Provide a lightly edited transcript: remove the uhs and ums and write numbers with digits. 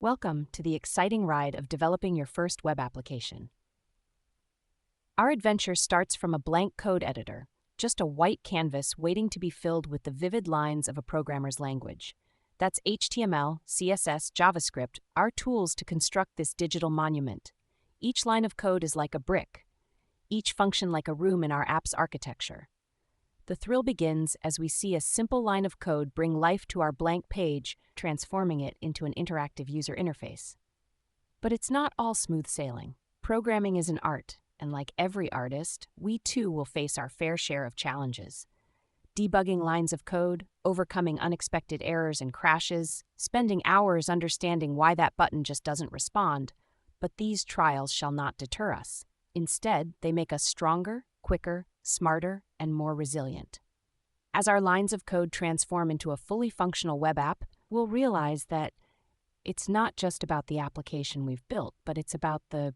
Welcome to the exciting ride of developing your first web application. Our adventure starts from a blank code editor, just a white canvas waiting to be filled with the vivid lines of a programmer's language. That's HTML, CSS, JavaScript, our tools to construct this digital monument. Each line of code is like a brick, each function like a room in our app's architecture. The thrill begins as we see a simple line of code bring life to our blank page, transforming it into an interactive user interface. But it's not all smooth sailing. Programming is an art, and like every artist, we too will face our fair share of challenges. Debugging lines of code, overcoming unexpected errors and crashes, spending hours understanding why that button just doesn't respond. But these trials shall not deter us. Instead, they make us stronger, quicker, smarter, and more resilient. As our lines of code transform into a fully functional web app, we'll realize that it's not just about the application we've built, but it's about the